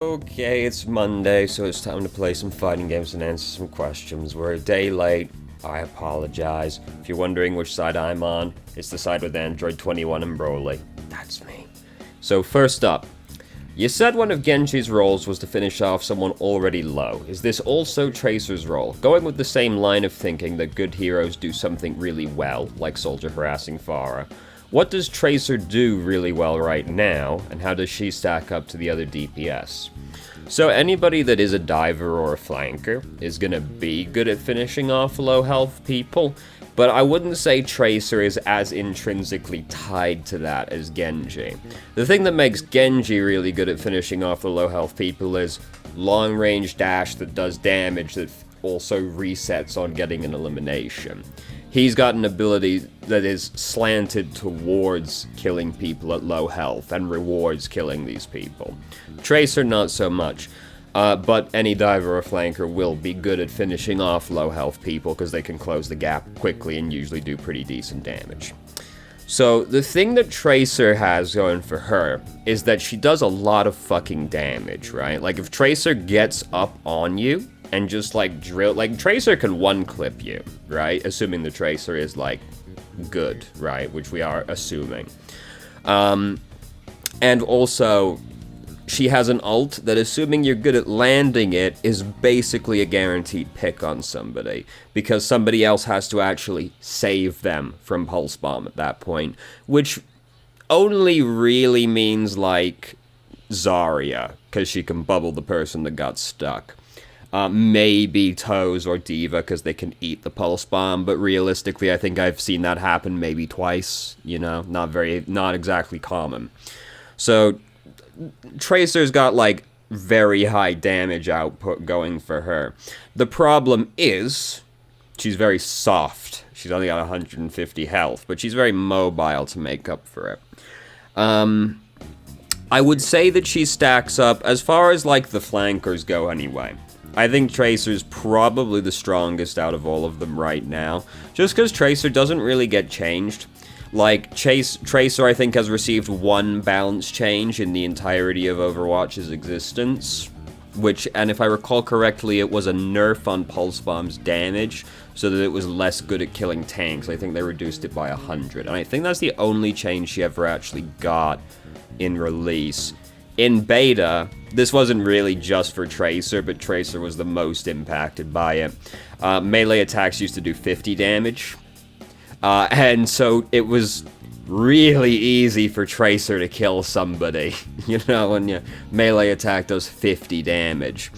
Okay, it's Monday, so it's time to play some fighting games and answer some questions. We're a day late. I apologize. If you're wondering which side I'm on, it's the side with Android 21 and Broly. That's me. So first up, you said one of Genji's roles was to finish off someone already low. Is this also Tracer's role? Going with the same line of thinking that good heroes do something really well, like Soldier harassing Pharah. What does Tracer do really well right now, and how does she stack up to the other DPS? So anybody that is a diver or a flanker is gonna be good at finishing off low health people, but I wouldn't say Tracer is as intrinsically tied to that as Genji. The thing that makes Genji really good at finishing off the low health people is long range dash that does damage that also resets on getting an elimination. He's got an ability that is slanted towards killing people at low health and rewards killing these people. Tracer, not so much, but any diver or flanker will be good at finishing off low health people because they can close the gap quickly and usually do pretty decent damage. So the thing that Tracer has going for her is that she does a lot of fucking damage, right? Like if Tracer gets up on you, and just like drill, like Tracer can one clip you, right? Assuming the Tracer is like good, right? Which we are assuming. And also, she has an ult that, assuming you're good at landing it, is basically a guaranteed pick on somebody, because somebody else has to actually save them from Pulse Bomb at that point, which only really means like Zarya, because she can bubble the person that got stuck. Maybe Toes or Diva, because they can eat the Pulse Bomb, but realistically, I think I've seen that happen maybe twice, you know, not exactly common. So, Tracer's got, like, very high damage output going for her. The problem is, she's very soft. She's only got 150 health, but she's very mobile to make up for it. I would say that she stacks up, as far as, like, the flankers go anyway. I think Tracer's probably the strongest out of all of them right now, just because Tracer doesn't really get changed. Like, Tracer, I think, has received one balance change in the entirety of Overwatch's existence, and if I recall correctly, it was a nerf on Pulse Bomb's damage, so that it was less good at killing tanks. I think they reduced it by 100, and I think that's the only change she ever actually got in release. In beta, this wasn't really just for Tracer, but Tracer was the most impacted by it. Melee attacks used to do 50 damage, and so it was really easy for Tracer to kill somebody, you know, when your melee attack does 50 damage.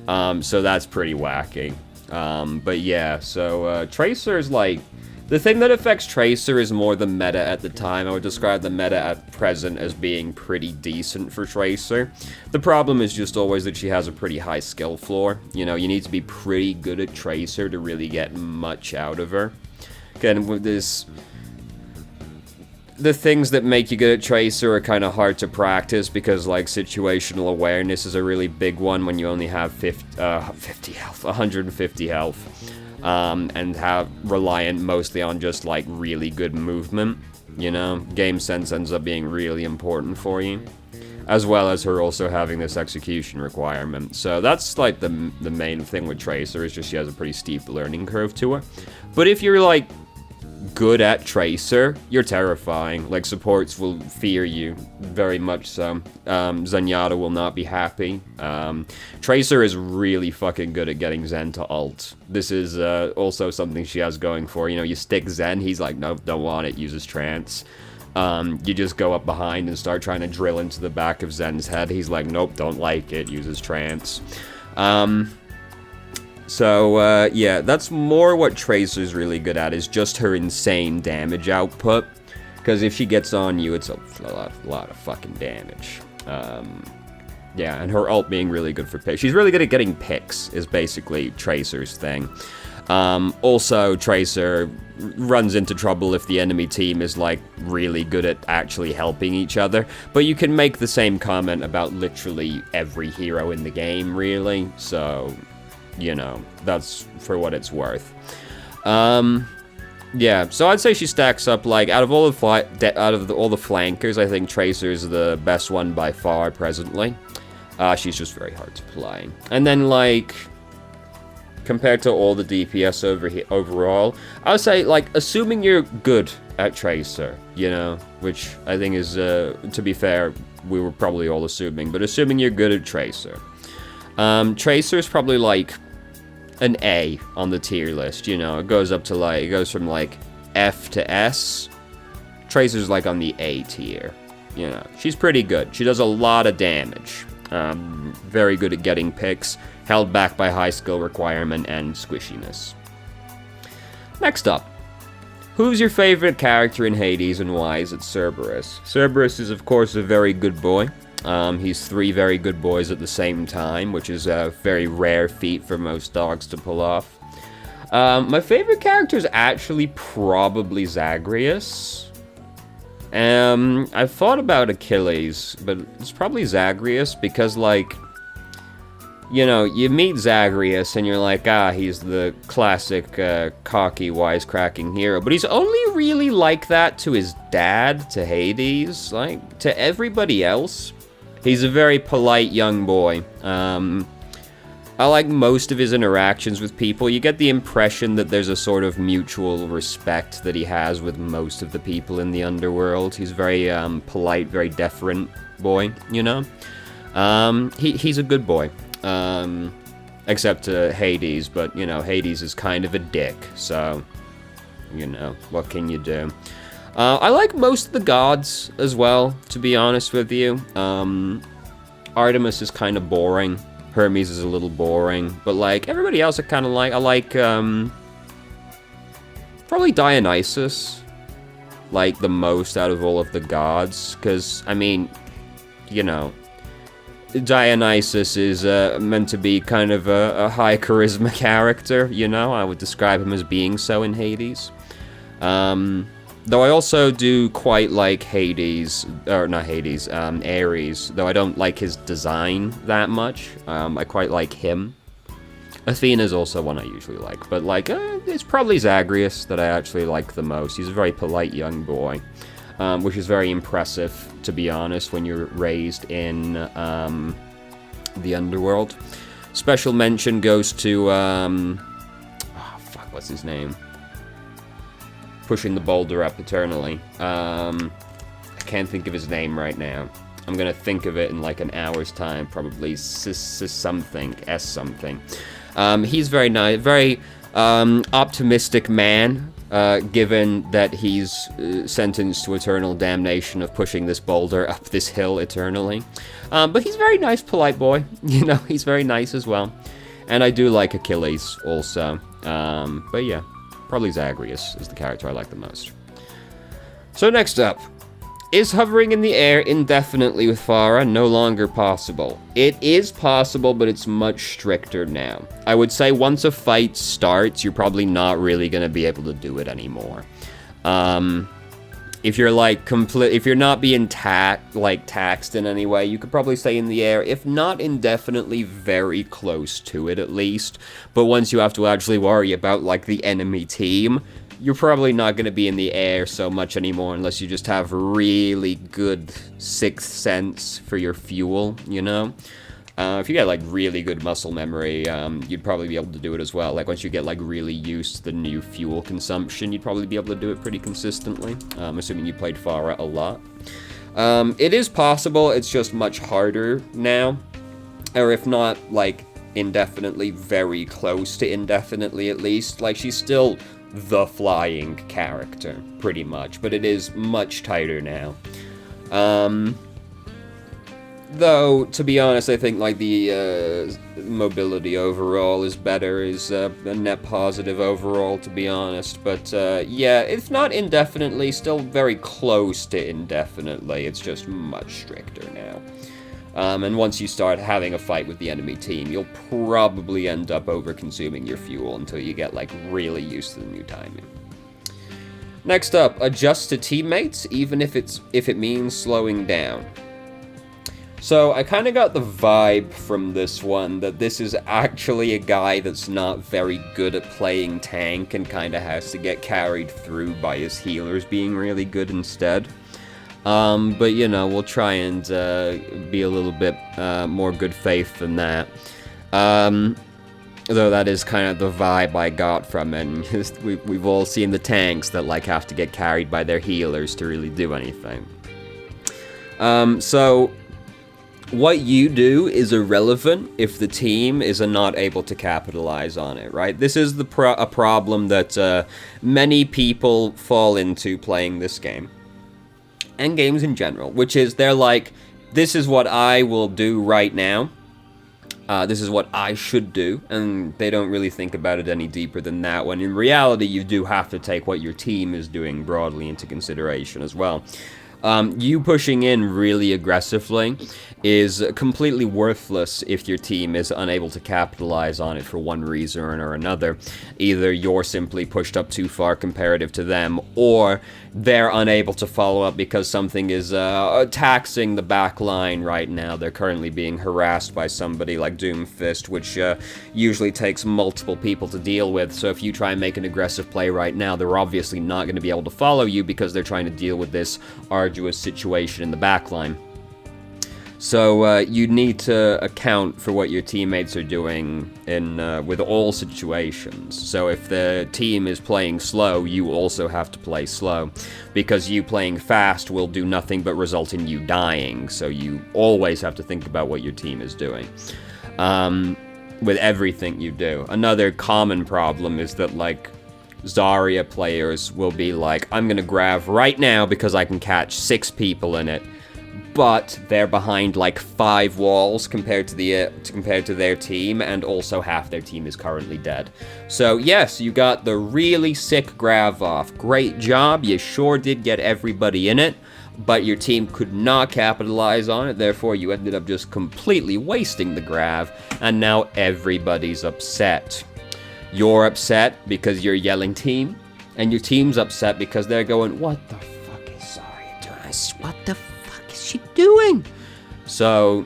So that's pretty wacky. But yeah, so Tracer's like... The thing that affects Tracer is more the meta at the time. I would describe the meta at present as being pretty decent for Tracer. The problem is just always that she has a pretty high skill floor. You know, you need to be pretty good at Tracer to really get much out of her. Again, with this... The things that make you good at Tracer are kind of hard to practice because, like, situational awareness is a really big one when you only have 50 health, 150 health. And have reliant mostly on just, like, really good movement, you know? Game sense ends up being really important for you, as well as her also having this execution requirement. So that's, like, the main thing with Tracer, is just she has a pretty steep learning curve to her. But if you're, like, good at Tracer, you're terrifying. Like, supports will fear you, very much so. Zenyatta will not be happy. Tracer is really fucking good at getting Zen to ult. This is also something she has going for. You know, you stick Zen, he's like, nope, don't want it, uses trance. You just go up behind and start trying to drill into the back of Zen's head. He's like, nope, don't like it, uses trance. So, yeah, that's more what Tracer's really good at, is just her insane damage output. Because if she gets on you, it's a lot of fucking damage. Yeah, and her ult being really good for picks. She's really good at getting picks, is basically Tracer's thing. Also, Tracer runs into trouble if the enemy team is, like, really good at actually helping each other. But you can make the same comment about literally every hero in the game, really. So... you know, that's for what it's worth. Yeah, so I'd say she stacks up, like, out of all the flankers, I think Tracer's the best one by far presently. She's just very hard to play. And then, like, compared to all the DPS overall, I would say, like, assuming you're good at Tracer, you know, which I think is, to be fair, we were probably all assuming, but assuming you're good at Tracer. Tracer is probably, like, an A on the tier list, you know, it goes up to, like, it goes from, like, F to S. Tracer's, like, on the A tier, you know, she's pretty good. She does a lot of damage. Very good at getting picks, held back by high skill requirement and squishiness. Next up, who's your favorite character in Hades and why is it Cerberus? Cerberus is, of course, a very good boy. He's 3 very good boys at the same time, which is a very rare feat for most dogs to pull off. My favorite character is actually probably Zagreus. I've thought about Achilles, but it's probably Zagreus because, like, you know, you meet Zagreus and you're like, he's the classic, cocky, wisecracking hero, but he's only really like that to his dad, to Hades. Like, to everybody else, he's a very polite young boy. I like most of his interactions with people. You get the impression that there's a sort of mutual respect that he has with most of the people in the underworld. He's very polite, very deferent boy, you know? He's a good boy. Except to Hades, but, you know, Hades is kind of a dick, so, you know, what can you do? I like most of the gods as well, to be honest with you. Artemis is kind of boring. Hermes is a little boring, but, like, everybody else I kind of like. I like, probably Dionysus, like, the most out of all of the gods, because, I mean, you know, Dionysus is meant to be kind of a high charisma character, you know? I would describe him as being so in Hades. Though I also do quite like Hades, or not Hades, Ares, though I don't like his design that much. I quite like him. Athena's also one I usually like, but, like, it's probably Zagreus that I actually like the most. He's a very polite young boy, which is very impressive, to be honest, when you're raised in the underworld. Special mention goes to, what's his name? Pushing the boulder up eternally. I can't think of his name right now. I'm gonna think of it in like an hour's time, probably something. He's very nice, very optimistic man, given that he's sentenced to eternal damnation of pushing this boulder up this hill eternally. But he's a very nice, polite boy. You know, he's very nice as well. And I do like Achilles also. But yeah. Probably Zagreus is the character I like the most. So next up, is hovering in the air indefinitely with Farah no longer possible? It is possible, but it's much stricter now. I would say once a fight starts, you're probably not really going to be able to do it anymore. If you're like if you're not being taxed in any way, you could probably stay in the air, if not indefinitely, very close to it at least. But once you have to actually worry about like the enemy team, you're probably not going to be in the air so much anymore unless you just have really good sixth sense for your fuel, you know? If you get, like, really good muscle memory, you'd probably be able to do it as well. Like, once you get, like, really used to the new fuel consumption, you'd probably be able to do it pretty consistently, assuming you played Farah a lot. It is possible, it's just much harder now. Or if not, like, indefinitely, very close to indefinitely at least. Like, she's still the flying character, pretty much, but it is much tighter now. Though, to be honest, I think, like, the mobility overall is better, is a net positive overall, to be honest. But, yeah, if not indefinitely, still very close to indefinitely. It's just much stricter now. And once you start having a fight with the enemy team, you'll probably end up over-consuming your fuel until you get, like, really used to the new timing. Next up, adjust to teammates, even if it means slowing down. So, I kind of got the vibe from this one that this is actually a guy that's not very good at playing tank and kind of has to get carried through by his healers being really good instead. But, you know, we'll try and be a little bit more good faith than that. Though that is kind of the vibe I got from it. And we've all seen the tanks that, like, have to get carried by their healers to really do anything. So what you do is irrelevant if the team is not able to capitalize on it, right? This is a problem that many people fall into playing this game. And games in general, which is they're like, this is what I will do right now. This is what I should do, and they don't really think about it any deeper than that, when in reality you do have to take what your team is doing broadly into consideration as well. You pushing in really aggressively is completely worthless if your team is unable to capitalize on it for one reason or another. Either you're simply pushed up too far comparative to them, or they're unable to follow up because something is taxing the back line right now. They're currently being harassed by somebody like Doomfist, which usually takes multiple people to deal with. So if you try and make an aggressive play right now, they're obviously not going to be able to follow you because they're trying to deal with this arduous situation in the back line. So you need to account for what your teammates are doing in with all situations. So if the team is playing slow, you also have to play slow, because you playing fast will do nothing but result in you dying. So you always have to think about what your team is doing with everything you do. Another common problem is that, like, Zarya players will be like, I'm gonna grab right now because I can catch 6 people in it, but they're behind like 5 walls compared to their team, and also half their team is currently dead. So yes, you got the really sick grab off. Great job, you sure did get everybody in it, but your team could not capitalize on it, therefore you ended up just completely wasting the grab, and now everybody's upset. You're upset because you're yelling team, and your team's upset because they're going, what the fuck is Zarya doing? What the fuck is she doing? So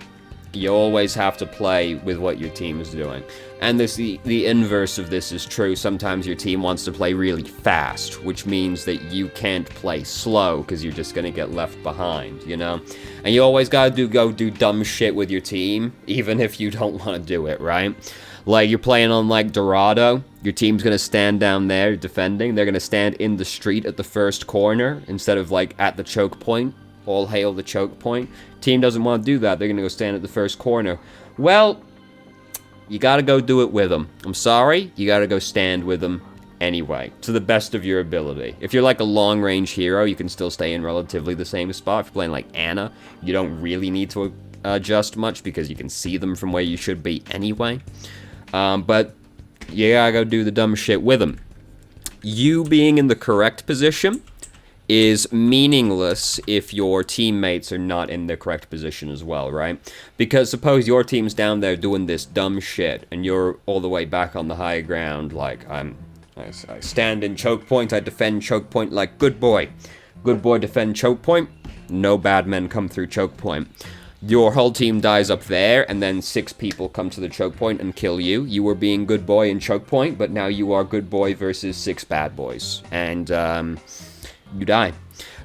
you always have to play with what your team is doing. And the inverse of this is true. Sometimes your team wants to play really fast, which means that you can't play slow because you're just going to get left behind, you know? And you always got to go do dumb shit with your team, even if you don't want to do it, right? Like, you're playing on, like, Dorado. Your team's gonna stand down there defending. They're gonna stand in the street at the first corner instead of, like, at the choke point. All hail the choke point. Team doesn't want to do that. They're gonna go stand at the first corner. Well, you gotta go do it with them. I'm sorry, you gotta go stand with them anyway, to the best of your ability. If you're, like, a long-range hero, you can still stay in relatively the same spot. If you're playing, like, Ana, you don't really need to adjust much because you can see them from where you should be anyway. But you gotta go do the dumb shit with them. You being in the correct position is meaningless if your teammates are not in the correct position as well, right? Because suppose your team's down there doing this dumb shit, and you're all the way back on the high ground, like, I stand in choke point, I defend choke point like good boy. Good boy defend choke point, no bad men come through choke point. Your whole team dies up there, and then 6 people come to the choke point and kill you. You were being good boy in choke point, but now you are good boy versus 6 bad boys. And, you die.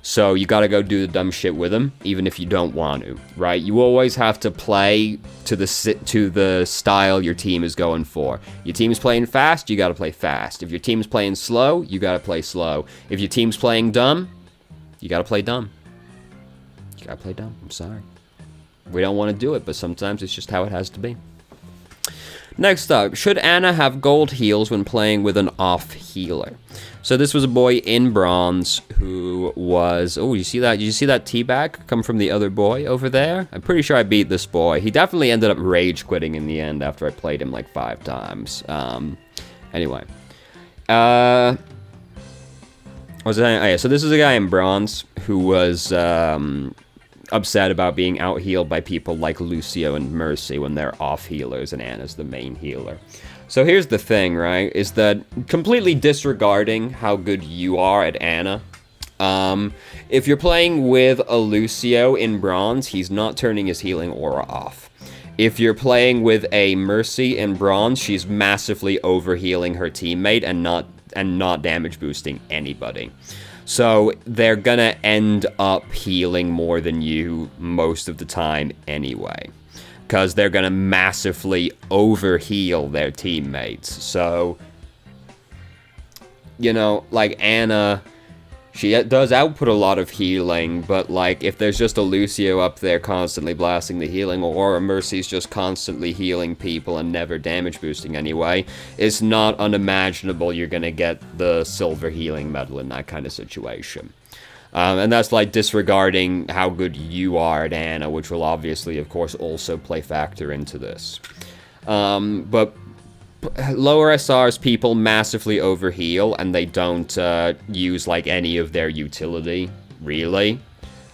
So you gotta go do the dumb shit with them, even if you don't want to, right? You always have to play to the style your team is going for. Your team's playing fast, you gotta play fast. If your team's playing slow, you gotta play slow. If your team's playing dumb, you gotta play dumb. You gotta play dumb, I'm sorry. We don't want to do it, but sometimes it's just how it has to be. Next up, should Ana have gold heals when playing with an off healer? So this was a boy in bronze who was... Oh, you see that? Did you see that teabag come from the other boy over there? I'm pretty sure I beat this boy. He definitely ended up rage quitting in the end after I played him like 5 times. Anyway. What was I saying? Oh, yeah, so this is a guy in bronze who was... upset about being out-healed by people like Lucio and Mercy when they're off-healers and Ana's the main healer. So here's the thing, right, is that completely disregarding how good you are at Ana, if you're playing with a Lucio in bronze, he's not turning his healing aura off. If you're playing with a Mercy in bronze, she's massively over-healing her teammate and not damage boosting anybody. So they're gonna end up healing more than you most of the time anyway, because they're gonna massively overheal their teammates. So, you know, like Ana, she does output a lot of healing, but like if there's just a Lucio up there constantly blasting the healing, or a Mercy's just constantly healing people and never damage boosting anyway, it's not unimaginable you're gonna get the silver healing medal in that kind of situation. And that's like disregarding how good you are at Ana, which will obviously, of course, also play factor into this. But lower SRs people massively overheal, and they don't use like any of their utility, really.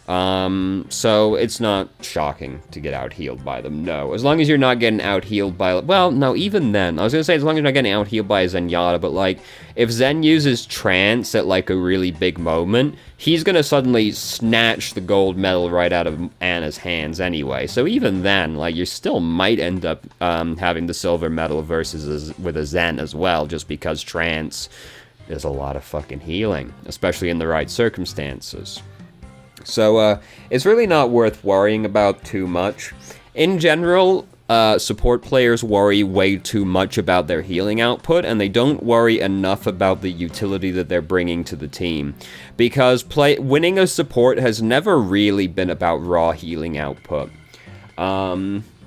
So it's not shocking to get out-healed by them, no. As long as you're not getting out-healed by... Well, no, even then. I was gonna say, as long as you're not getting out-healed by a Zenyatta, but, like, if Zen uses Trance at, like, a really big moment, he's gonna suddenly snatch the gold medal right out of Ana's hands anyway. So even then, like, you still might end up having the silver medal versus with a Zen as well, just because Trance is a lot of fucking healing, especially in the right circumstances. So, it's really not worth worrying about too much. In general, support players worry way too much about their healing output, and they don't worry enough about the utility that they're bringing to the team. Because winning a support has never really been about raw healing output.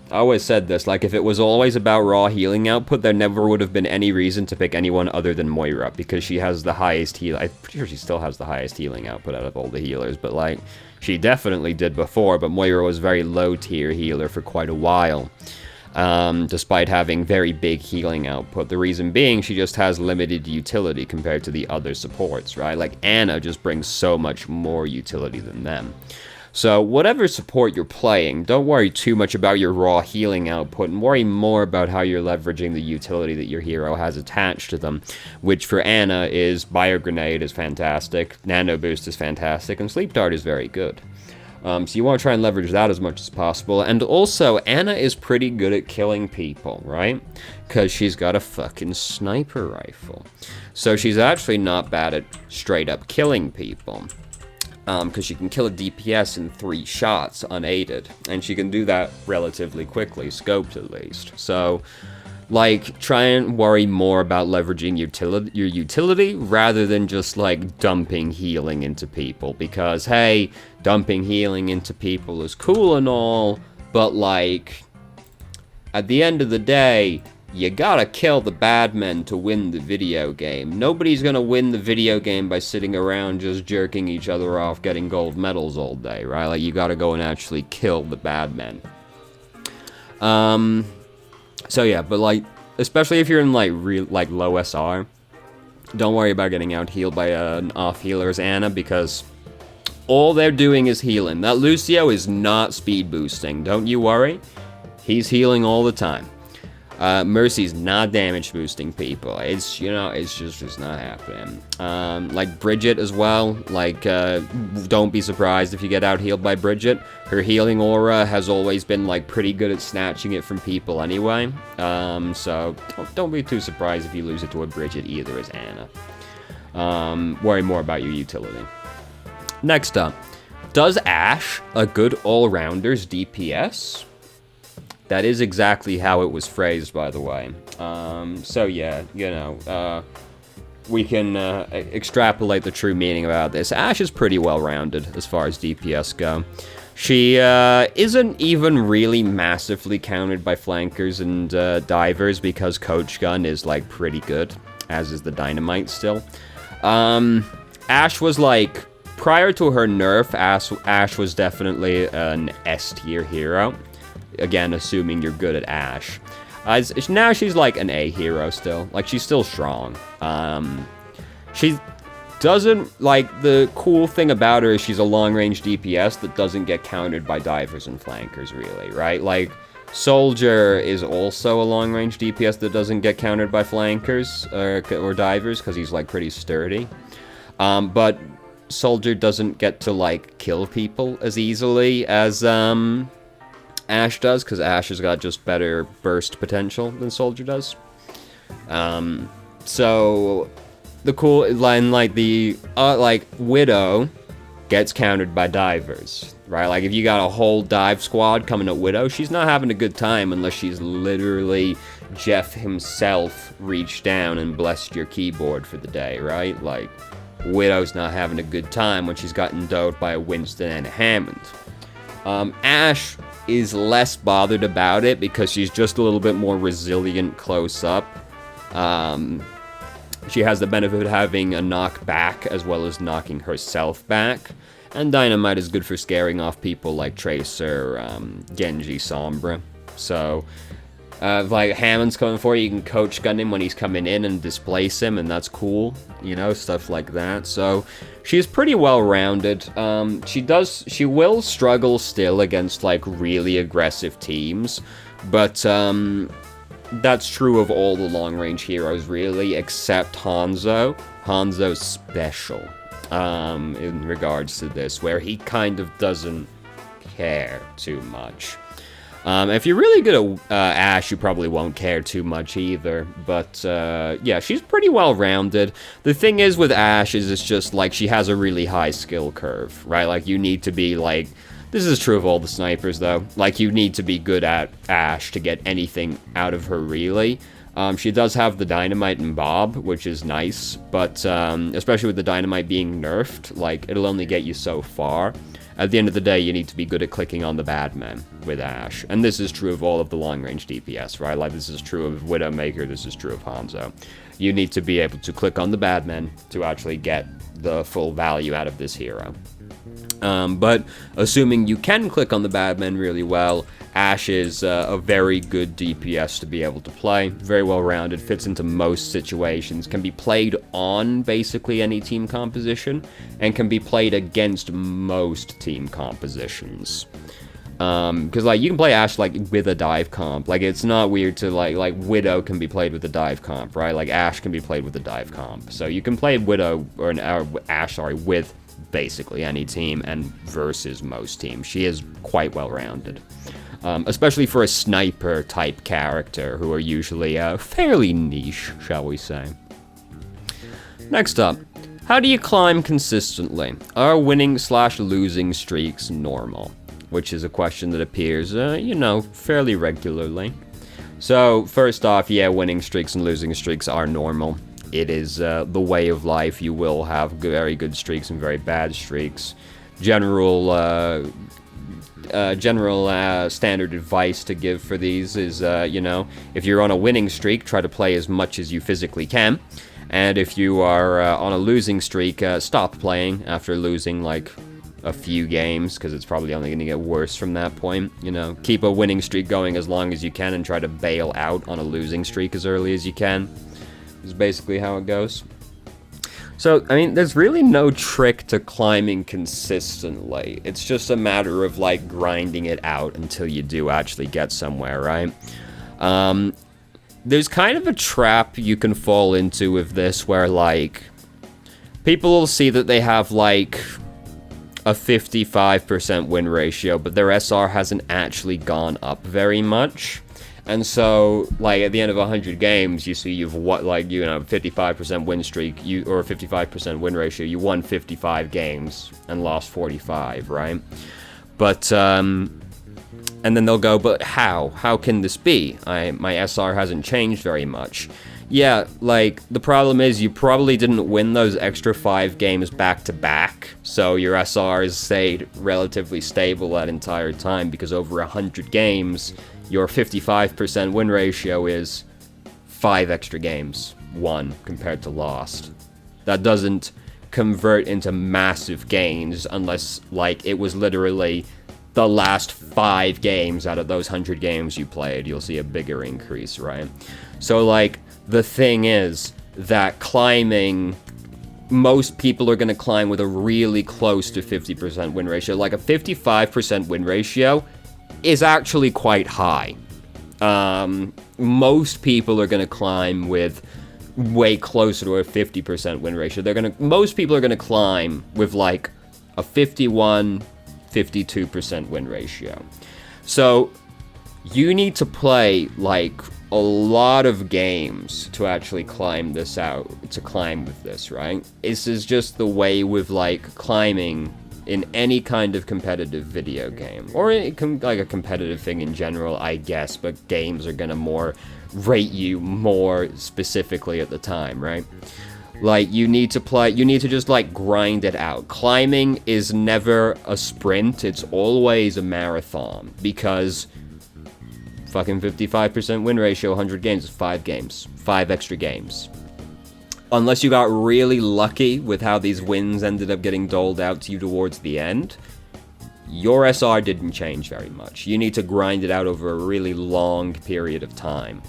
I always said this, like, if it was always about raw healing output, there never would have been any reason to pick anyone other than Moira, because she has the highest heal. I'm pretty sure she still has the highest healing output out of all the healers, but, like, she definitely did before, but Moira was a very low-tier healer for quite a while, despite having very big healing output. The reason being, she just has limited utility compared to the other supports, right? Like, Ana just brings so much more utility than them. So, whatever support you're playing, don't worry too much about your raw healing output, and worry more about how you're leveraging the utility that your hero has attached to them, which for Ana is Bio Grenade is fantastic, Nano Boost is fantastic, and Sleep Dart is very good. So you want to try and leverage that as much as possible, and also, Ana is pretty good at killing people, right? Because she's got a fucking sniper rifle. So she's actually not bad at straight up killing people. Because she can kill a DPS in 3 shots, unaided. And she can do that relatively quickly, scoped at least. So, like, try and worry more about leveraging your utility, rather than just, like, dumping healing into people. Because, hey, dumping healing into people is cool and all, but, like, at the end of the day, you gotta kill the bad men to win the video game. Nobody's gonna win the video game by sitting around just jerking each other off, getting gold medals all day, right? Like, you gotta go and actually kill the bad men. So yeah, but like, especially if you're in like low SR, don't worry about getting out healed by an off healer's Ana, because all they're doing is healing. That Lucio is not speed boosting, don't you worry. He's healing all the time. Mercy's not damage boosting people. It's, you know, it's just not happening. Like Bridget as well, like, don't be surprised if you get out healed by Bridget. Her healing aura has always been, like, pretty good at snatching it from people anyway. So don't be too surprised if you lose it to a Bridget either as Ana. Worry more about your utility. Next up, does Ashe a good all-rounder's DPS? That is exactly how it was phrased, by the way. So yeah, you know, we can extrapolate the true meaning about this. Ashe is pretty well-rounded as far as DPS go. She isn't even really massively countered by flankers and divers, because Coach Gun is, like, pretty good, as is the Dynamite still. Ashe was, like, prior to her nerf, Ashe was definitely an S-tier hero. Again, assuming you're good at Ashe. Now she's like an A hero still. Like, she's still strong. She doesn't, like, the cool thing about her is she's a long-range DPS that doesn't get countered by divers and flankers, really, right? Like, Soldier is also a long-range DPS that doesn't get countered by flankers or divers, because he's, like, pretty sturdy. But Soldier doesn't get to, like, kill people as easily as, Ashe does, because Ashe has got just better burst potential than Soldier does. So the cool line, like the like Widow gets countered by divers, right? Like if you got a whole dive squad coming at Widow, she's not having a good time unless she's literally Jeff himself reached down and blessed your keyboard for the day, right? Like Widow's not having a good time when she's gotten doed by a Winston and a Hammond. Ashe is less bothered about it because she's just a little bit more resilient close up. She has the benefit of having a knock back as well as knocking herself back. And Dynamite is good for scaring off people like Tracer, Genji, Sombra. So, like Hammond's coming for you, you can coach gun him when he's coming in and displace him, and that's cool, you know, stuff like that. So, she's pretty well-rounded. She will struggle still against, like, really aggressive teams, but, that's true of all the long-range heroes, really, except Hanzo. Hanzo's special, in regards to this, where he kind of doesn't care too much. If you're really good at Ashe, you probably won't care too much either, but, yeah, she's pretty well-rounded. The thing is with Ashe is it's just, like, she has a really high skill curve, right? Like, you need to be, like... This is true of all the snipers, though. Like, you need to be good at Ashe to get anything out of her, really. She does have the Dynamite and Bob, which is nice, but especially with the Dynamite being nerfed, like, it'll only get you so far. At the end of the day, you need to be good at clicking on the bad men with Ashe. And this is true of all of the long-range DPS, right? Like, this is true of Widowmaker, this is true of Hanzo. You need to be able to click on the bad men to actually get the full value out of this hero. But assuming you can click on the bad men really well, Ashe is a very good DPS to be able to play. Very well-rounded, fits into most situations, can be played on basically any team composition, and can be played against most team compositions. Because, like, you can play Ashe, like, with a dive comp. Like, it's not weird to, like, Widow can be played with a dive comp, right? Like, Ashe can be played with a dive comp. So you can play Widow, or Ashe, sorry, with basically any team and versus most teams. She is quite well-rounded. Especially for a sniper-type character, who are usually fairly niche, shall we say. Next up, how do you climb consistently? Are winning/losing streaks normal? Which is a question that appears, you know, fairly regularly. So, first off, yeah, winning streaks and losing streaks are normal. It is the way of life. You will have very good streaks and very bad streaks. General standard advice to give for these is, you know, if you're on a winning streak, try to play as much as you physically can. And if you are on a losing streak, stop playing after losing, like, a few games, because it's probably only going to get worse from that point. You know, keep a winning streak going as long as you can and try to bail out on a losing streak as early as you can. Is basically how it goes. So, I mean, there's really no trick to climbing consistently. It's just a matter of, like, grinding it out until you do actually get somewhere, right? There's kind of a trap you can fall into with this where, like, people will see that they have, like, a 55% win ratio, but their SR hasn't actually gone up very much. And so, like, at the end of 100 games, you see you've, 55% win streak, or a 55% win ratio, you won 55 games and lost 45, right? But, and then they'll go, but how? How can this be? My SR hasn't changed very much. Yeah, like, the problem is you probably didn't win those extra 5 games back-to-back, so your SR has stayed relatively stable that entire time, because over 100 games, your 55% win ratio is 5 extra games won compared to lost. That doesn't convert into massive gains unless, like, it was literally the last 5 games out of those 100 games you played. You'll see a bigger increase, right? So, like, the thing is that climbing, most people are going to climb with a really close to 50% win ratio. Like, a 55% win ratio is actually quite high. Most people are going to climb with way closer to a 50% win ratio. Most people are going to climb with, like, a 51, 52% win ratio. So you need to play, like, a lot of games to actually climb this out, to climb with this, right? This is just the way with, like, climbing in any kind of competitive video game, or like a competitive thing in general, I guess, but games are gonna rate you more specifically at the time, right? Like, you need to just, like, grind it out. Climbing is never a sprint, it's always a marathon, because fucking 55% win ratio, 100 games is 5 games. 5 extra games. Unless you got really lucky with how these wins ended up getting doled out to you towards the end, your SR didn't change very much. You need to grind it out over a really long period of time.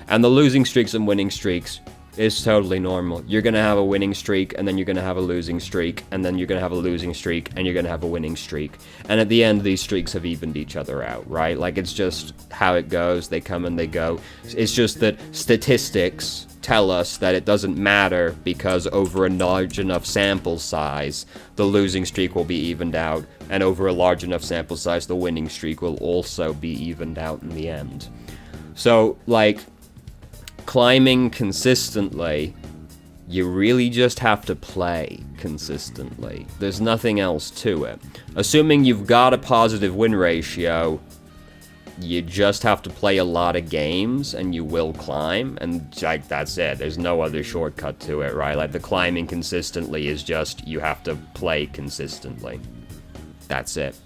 And the losing streaks and winning streaks is totally normal. You're gonna have a winning streak, and then you're gonna have a losing streak, and then you're gonna have a losing streak, and you're gonna have a winning streak. And at the end, these streaks have evened each other out, right? Like, it's just how it goes. They come and they go. It's just that statistics tell us that it doesn't matter, because over a large enough sample size, the losing streak will be evened out, and over a large enough sample size, the winning streak will also be evened out in the end. So, like, climbing consistently, you really just have to play consistently. There's nothing else to it. Assuming you've got a positive win ratio, you just have to play a lot of games and you will climb, and like, that's it. There's no other shortcut to it, right? Like, the climbing consistently is just, you have to play consistently. That's it.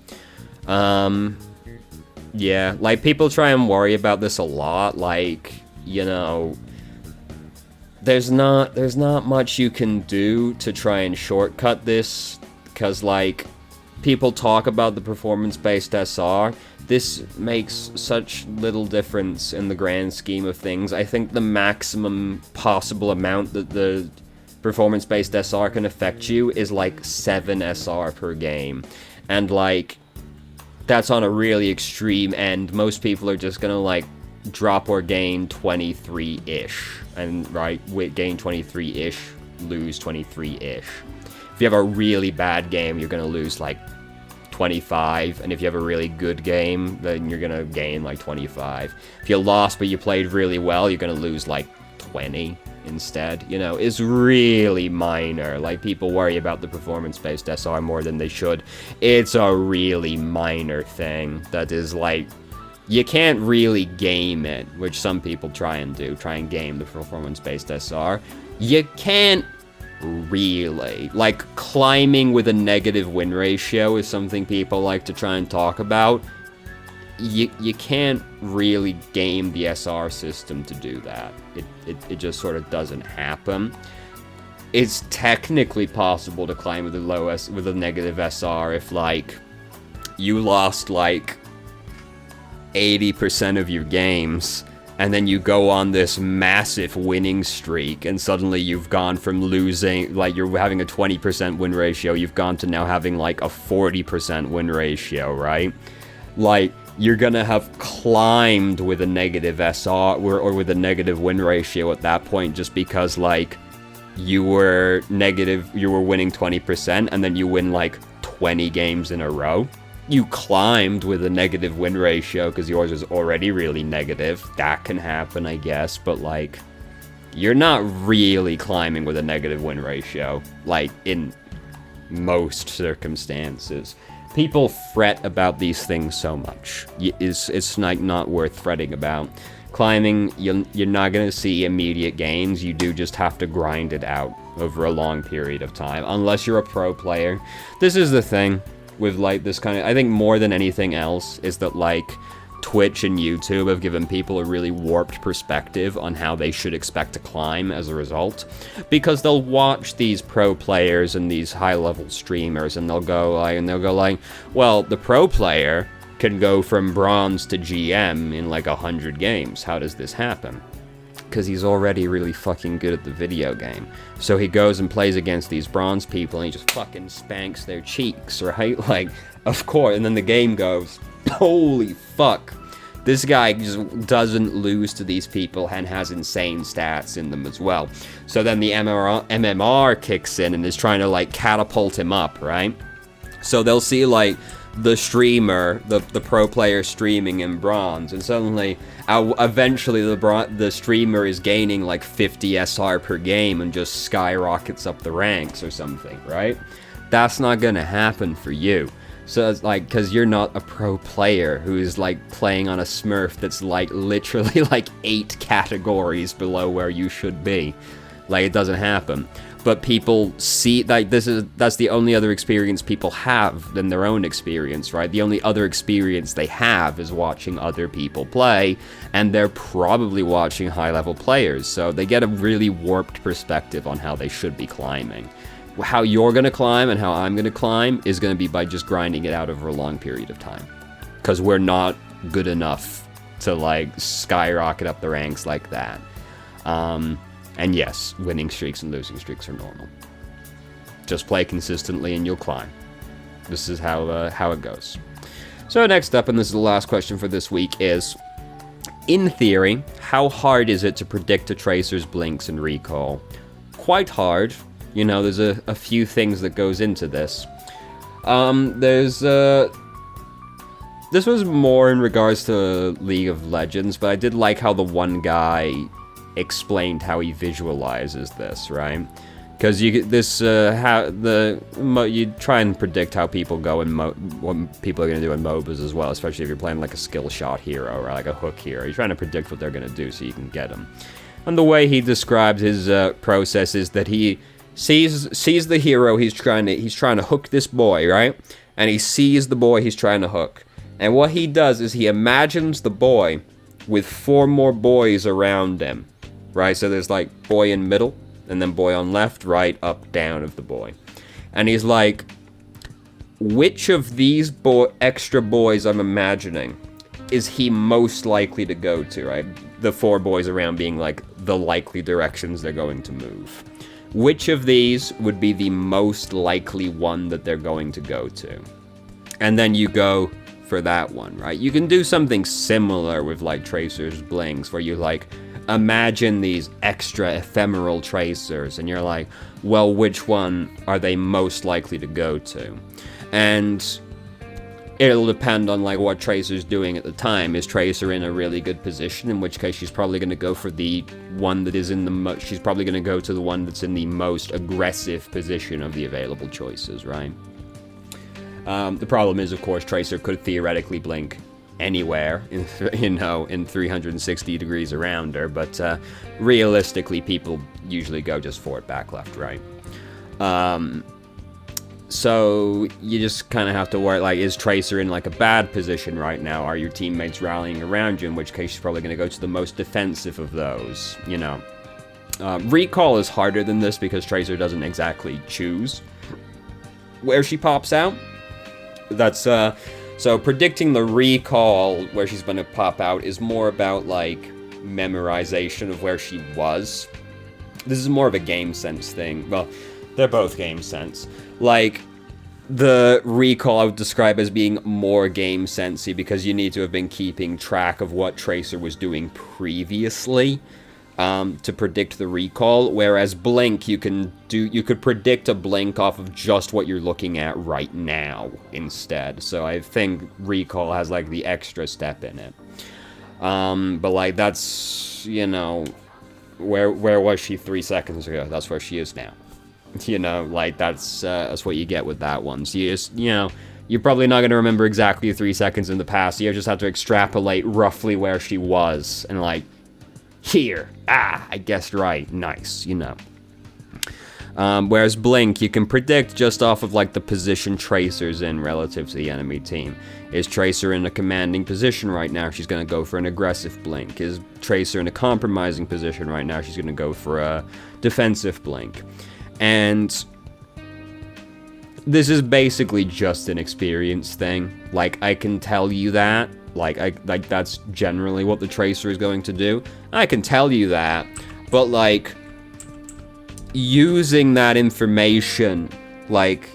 Yeah, like, people try and worry about this a lot, like, you know, there's not much you can do to try and shortcut this, because, like, people talk about the performance-based SR. This makes such little difference in the grand scheme of things. I think the maximum possible amount that the performance-based SR can affect you is, like, 7 SR per game. And, like, that's on a really extreme end. Most people are just gonna, like, drop or gain 23-ish. And, right, gain 23-ish, lose 23-ish. If you have a really bad game, you're gonna lose, like, 25, and if you have a really good game, then you're gonna gain like 25. If you lost but you played really well, you're gonna lose like 20 instead. You know, it's really minor. Like, people worry about the performance-based SR more than they should. It's a really minor thing that is, like, you can't really game it, which some people try and game the performance-based SR. You can't really. Like, climbing with a negative win ratio is something people like to try and talk about. You can't really game the SR system to do that. It just sort of doesn't happen. It's technically possible to climb with a negative SR if, like, you lost like 80% of your games, and then you go on this massive winning streak, and suddenly you've gone from losing, like, you're having a 20% win ratio, you've gone to now having, like, a 40% win ratio, right? Like, you're gonna have climbed with a negative SR, or with a negative win ratio at that point, just because, like, you were winning 20%, and then you win, like, 20 games in a row. You climbed with a negative win ratio because yours is already really negative. That can happen, I guess, but, like, you're not really climbing with a negative win ratio, like, in most circumstances. People fret about these things so much. It's like not worth fretting about. Climbing, you're not going to see immediate gains. You do just have to grind it out over a long period of time, unless you're a pro player. This is the thing with, like, this kind of, I think more than anything else, is that, like, Twitch and YouTube have given people a really warped perspective on how they should expect to climb as a result, because they'll watch these pro players and these high-level streamers, and they'll go like, well, the pro player can go from bronze to GM in like 100 games. How does this happen? Because he's already really fucking good at the video game. So he goes and plays against these bronze people, and he just fucking spanks their cheeks, right? Like, of course. And then the game goes, holy fuck. This guy just doesn't lose to these people and has insane stats in them as well. So then the MMR kicks in and is trying to, like, catapult him up, right? So they'll see, like, the streamer, the pro player streaming in bronze, and suddenly, eventually the streamer is gaining like 50 SR per game and just skyrockets up the ranks or something, right? That's not gonna happen for you. So it's like, because you're not a pro player who's like playing on a Smurf that's like literally like 8 categories below where you should be. Like, it doesn't happen. But people see, like, that's the only other experience people have than their own experience, right? The only other experience they have is watching other people play, and they're probably watching high-level players, so they get a really warped perspective on how they should be climbing. How you're going to climb and how I'm going to climb is going to be by just grinding it out over a long period of time. Because we're not good enough to, like, skyrocket up the ranks like that. And yes, winning streaks and losing streaks are normal. Just play consistently and you'll climb. This is how it goes. So next up, and this is the last question for this week, is, in theory, how hard is it to predict a Tracer's blinks and recall? Quite hard. You know, there's a few things that goes into this. This was more in regards to League of Legends, but I did like how the one guy explained how he visualizes this, right? Because you try and predict how people go in what people are going to do in MOBAs as well, especially if you're playing like a skill shot hero or like a hook hero. You're trying to predict what they're going to do so you can get them. And the way he describes his process is that he sees the hero he's trying to hook this boy, right? And he sees the boy he's trying to hook. And what he does is he imagines the boy with 4 more boys around him. Right, so there's like boy in middle, and then boy on left, right, up, down of the boy. And he's like, which of these extra boys I'm imagining is he most likely to go to, right? The 4 boys around being like the likely directions they're going to move. Which of these would be the most likely one that they're going to go to? And then you go for that one, right? You can do something similar with like Tracer's blinks, where you like imagine these extra ephemeral tracers, and you're like, well, which one are they most likely to go to? And it'll depend on like what Tracer's doing at the time. Is Tracer in a really good position, in which case she's probably going to go for the one that is in the she's probably going to go to the one that's in the most aggressive position of the available choices, right? The problem is, of course, Tracer could theoretically blink anywhere in 360 degrees around her, but realistically people usually go just forward, back, left, right. So you just kind of have to worry, like, is Tracer in like a bad position right now? Are your teammates rallying around you? In which case she's probably going to go to the most defensive of those, you know. Recall is harder than this because Tracer doesn't exactly choose where she pops out. That's so predicting the recall where she's going to pop out is more about like memorization of where she was. This is more of a game sense thing. Well, they're both game sense. Like, the recall I would describe as being more game sensey because you need to have been keeping track of what Tracer was doing previously to predict the recall, whereas blink you could predict a blink off of just what you're looking at right now instead. So I think recall has like the extra step in it. But like, that's, you know, where was she 3 seconds ago? That's where she is now. You know, like, that's what you get with that one. So you just, you know, you're probably not going to remember exactly 3 seconds in the past. You just have to extrapolate roughly where she was and like, here, I guessed right, nice, you know. Whereas blink, you can predict just off of like the position Tracer's in relative to the enemy team. Is Tracer in a commanding position right now? She's going to go for an aggressive blink. Is Tracer in a compromising position right now? She's going to go for a defensive blink. And this is basically just an experience thing. Like, I can tell you that. Like that's generally what the Tracer is going to do. I can tell you that. But, like, using that information, like,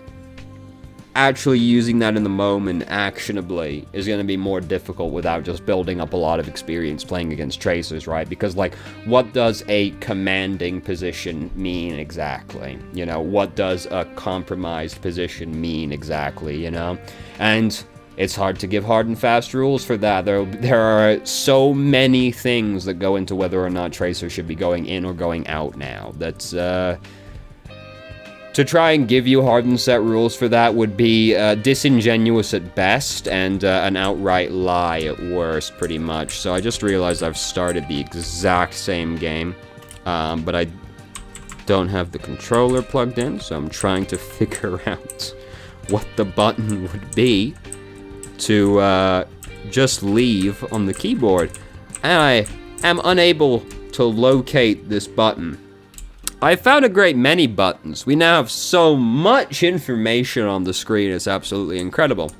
actually using that in the moment actionably is going to be more difficult without just building up a lot of experience playing against Tracers, right? Because, like, what does a commanding position mean exactly? You know, what does a compromised position mean exactly, you know? And it's hard to give hard and fast rules for that. There are so many things that go into whether or not Tracer should be going in or going out now. That's, to try and give you hard and set rules for that would be disingenuous at best and an outright lie at worst, pretty much. So I just realized I've started the exact same game, but I don't have the controller plugged in, so I'm trying to figure out what the button would be to just leave on the keyboard. And I am unable to locate this button. I found a great many buttons. We now have so much information on the screen, it's absolutely incredible.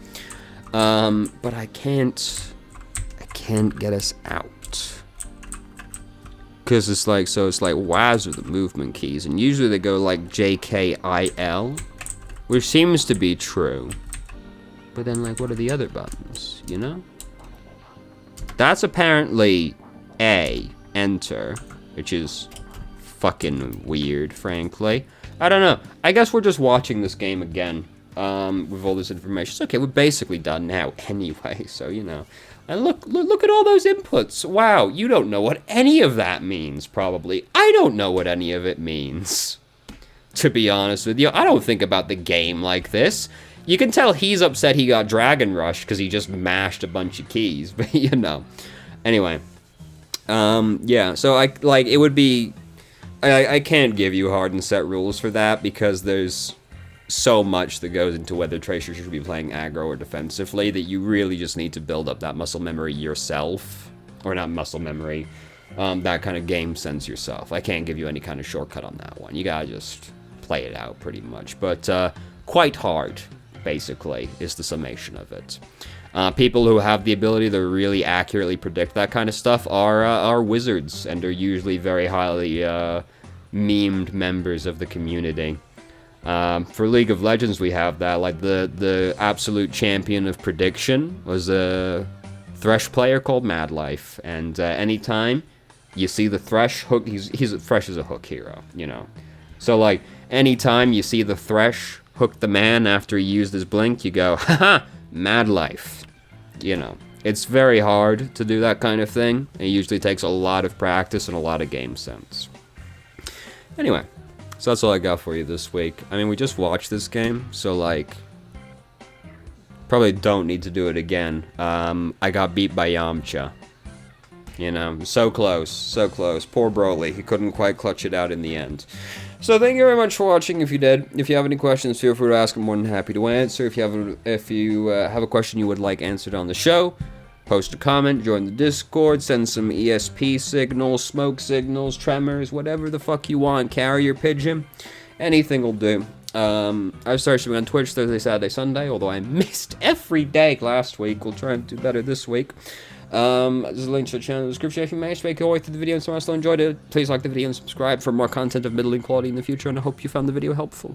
But I can't get us out. Because it's like WAS are the movement keys, and usually they go like JKIL, which seems to be true. But then, like, what are the other buttons, you know? That's apparently A, enter, which is fucking weird, frankly. I don't know. I guess we're just watching this game again, with all this information. It's okay, we're basically done now anyway, so, you know. And look at all those inputs. Wow, you don't know what any of that means, probably. I don't know what any of it means, to be honest with you. I don't think about the game like this. You can tell he's upset he got Dragon Rush because he just mashed a bunch of keys, but you know. Anyway, yeah, so it would be, I can't give you hard and set rules for that because there's so much that goes into whether Tracer should be playing aggro or defensively that you really just need to build up that muscle memory yourself, or not muscle memory, that kind of game sense yourself. I can't give you any kind of shortcut on that one. You gotta just play it out pretty much, but quite hard, basically, is the summation of it. People who have the ability to really accurately predict that kind of stuff are wizards, and are usually very highly memed members of the community. For League of Legends, we have that. Like, the absolute champion of prediction was a Thresh player called Madlife, and anytime you see the Thresh hook, Thresh is a hook hero, you know. So, like, anytime you see the Thresh hook the man after he used his blink, you go, haha, Madlife. You know, it's very hard to do that kind of thing. It usually takes a lot of practice and a lot of game sense. Anyway, so that's all I got for you this week. I mean, we just watched this game, so, like, probably don't need to do it again. I got beat by Yamcha. You know, so close, so close. Poor Broly, he couldn't quite clutch it out in the end. So thank you very much for watching. If you did, if you have any questions, feel free to ask. I'm more than happy to answer. If you have a question you would like answered on the show, post a comment, join the Discord, send some ESP signals, smoke signals, tremors, whatever the fuck you want. Carrier pigeon, anything will do. I've started streaming on Twitch Thursday, Saturday, Sunday, although I missed every day last week. We'll try and do better this week. There's a link to the channel in the description. If you managed to make your way through the video and someone still enjoyed it, please like the video and subscribe for more content of middling quality in the future, and I hope you found the video helpful.